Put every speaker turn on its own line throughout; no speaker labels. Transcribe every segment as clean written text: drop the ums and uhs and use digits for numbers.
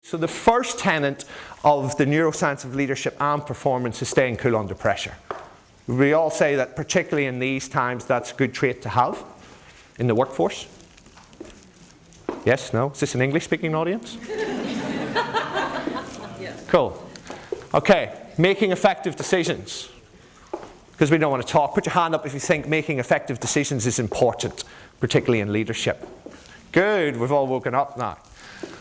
So the first tenet of the neuroscience of leadership and performance is staying cool under pressure. We all say that particularly in these times that's a good trait to have in the workforce. Yes, no? Is this an English speaking audience? Cool. Okay, making effective decisions. Because we don't want to talk. Put your hand up if you think making effective decisions is important, particularly in leadership. Good, we've all woken up now.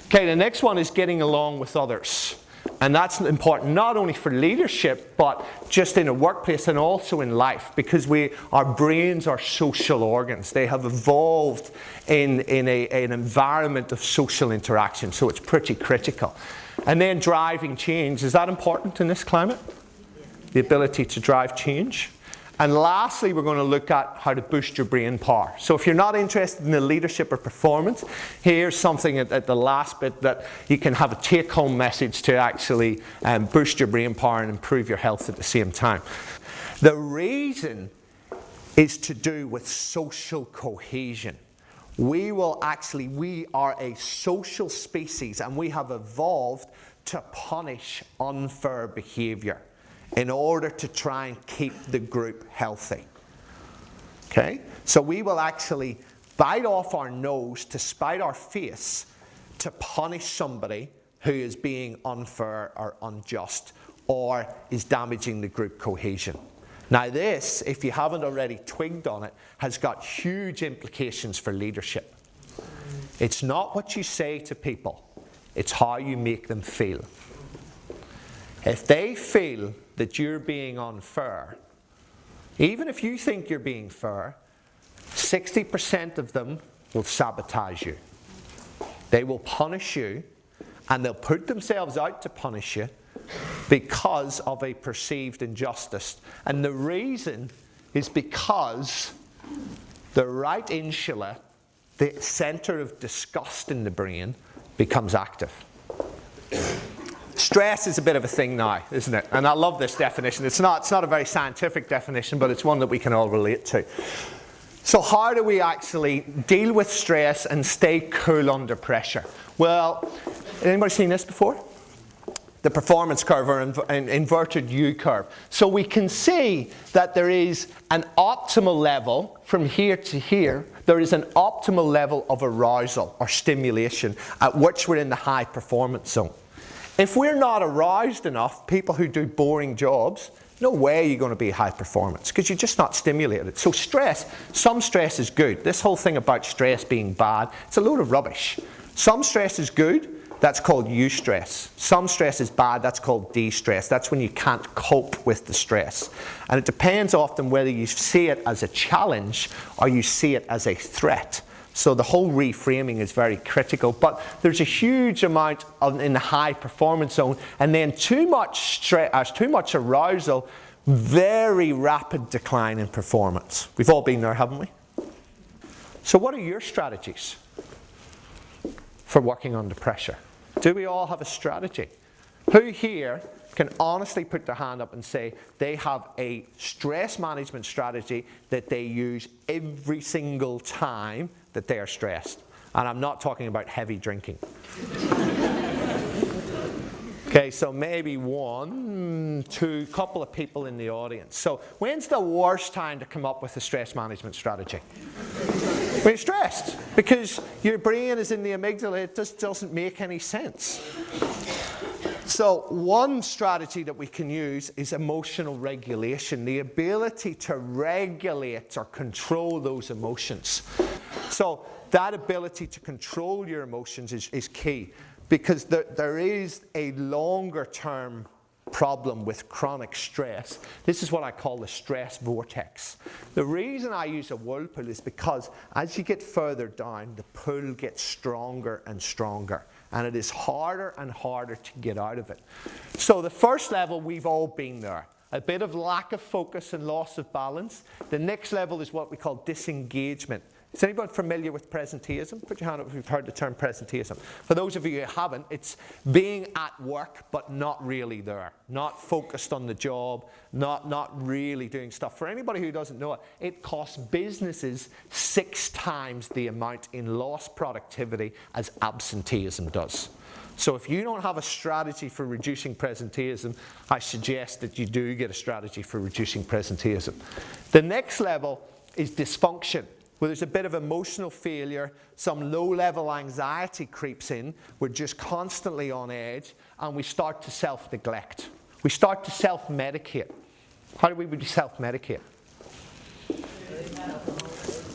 Okay, the next one is getting along with others. And that's important not only for leadership, but just in a workplace and also in life, because our brains are social organs. They have evolved in an environment of social interaction, so it's pretty critical. And then driving change. Is that important in this climate? The ability to drive change. And lastly, we're going to look at how to boost your brain power. So if you're not interested in the leadership or performance, here's something at the last bit that you can have a take-home message to actually boost your brain power and improve your health at the same time. The reason is to do with social cohesion. We are a social species, and we have evolved to punish unfair behavior in order to try and keep the group healthy. Okay? So we will actually bite off our nose to spite our face to punish somebody who is being unfair or unjust or is damaging the group cohesion. Now this, if you haven't already twigged on it, has got huge implications for leadership. It's not what you say to people, it's how you make them feel. If they feel that you're being unfair, even if you think you're being fair, 60% of them will sabotage you. They will punish you, and they'll put themselves out to punish you because of a perceived injustice. And the reason is because the right insula, the center of disgust in the brain, becomes active. Stress is a bit of a thing now, isn't it? And I love this definition. It's not a very scientific definition, but it's one that we can all relate to. So how do we actually deal with stress and stay cool under pressure? Well, anybody seen this before? The performance curve, or an inverted U curve. So we can see that there is an optimal level from here to here. There is an optimal level of arousal or stimulation at which we're in the high performance zone. If we're not aroused enough, people who do boring jobs, no way you're going to be high performance because you're just not stimulated. So some stress is good. This whole thing about stress being bad, it's a load of rubbish. Some stress is good, that's called eustress. Some stress is bad, that's called de-stress. That's when you can't cope with the stress. And it depends often whether you see it as a challenge or you see it as a threat. So the whole reframing is very critical, but there's a huge amount in the high performance zone, and then too much stress, too much arousal, very rapid decline in performance. We've all been there, haven't we? So what are your strategies for working under pressure? Do we all have a strategy? Who here can honestly put their hand up and say they have a stress management strategy that they use every single time that they are stressed? And I'm not talking about heavy drinking. Okay, so maybe one, two, couple of people in the audience. So when's the worst time to come up with a stress management strategy? When you're stressed, because your brain is in the amygdala, it just doesn't make any sense. So one strategy that we can use is emotional regulation, the ability to regulate or control those emotions. So that ability to control your emotions is key, because there is a longer term problem with chronic stress. This is what I call the stress vortex. The reason I use a whirlpool is because as you get further down, the pull gets stronger and stronger, and it is harder and harder to get out of it. So the first level, we've all been there. A bit of lack of focus and loss of balance. The next level is what we call disengagement. Is anybody familiar with presenteeism? Put your hand up if you've heard the term presenteeism. For those of you who haven't, it's being at work but not really there. Not focused on the job, not really doing stuff. For anybody who doesn't know it, it costs businesses 6 times the amount in lost productivity as absenteeism does. So if you don't have a strategy for reducing presenteeism, I suggest that you do get a strategy for reducing presenteeism. The next level is dysfunction, where there's a bit of emotional failure, some low-level anxiety creeps in, we're just constantly on edge, and we start to self-neglect. We start to self-medicate. How do we self-medicate?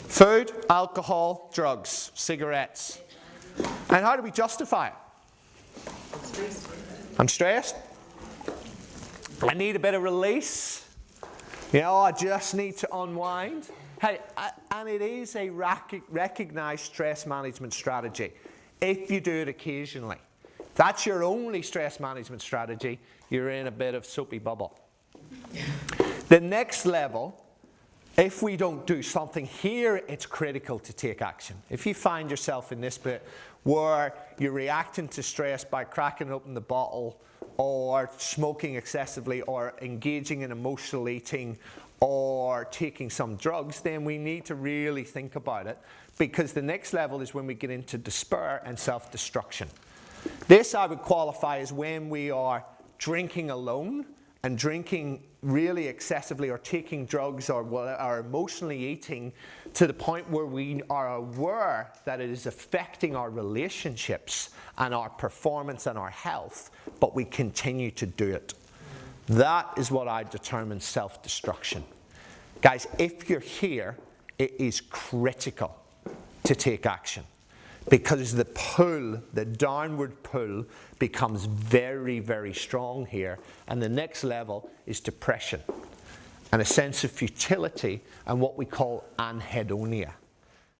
Food, alcohol, drugs, cigarettes. And how do we justify it? I'm stressed. I need a bit of release. You know, I just need to unwind. Hey, and it is a recognized stress management strategy if you do it occasionally. If that's your only stress management strategy, you're in a bit of soapy bubble. The next level, if we don't do something here, it's critical to take action. If you find yourself in this bit where you're reacting to stress by cracking open the bottle or smoking excessively or engaging in emotional eating or taking some drugs, then we need to really think about it, because the next level is when we get into despair and self-destruction. This I would qualify as when we are drinking alone and drinking really excessively or taking drugs or are emotionally eating to the point where we are aware that it is affecting our relationships and our performance and our health, but we continue to do it. That is what I determine self-destruction. Guys, if you're here, it is critical to take action, because the pull, the downward pull, becomes very, very strong here. And the next level is depression and a sense of futility and what we call anhedonia.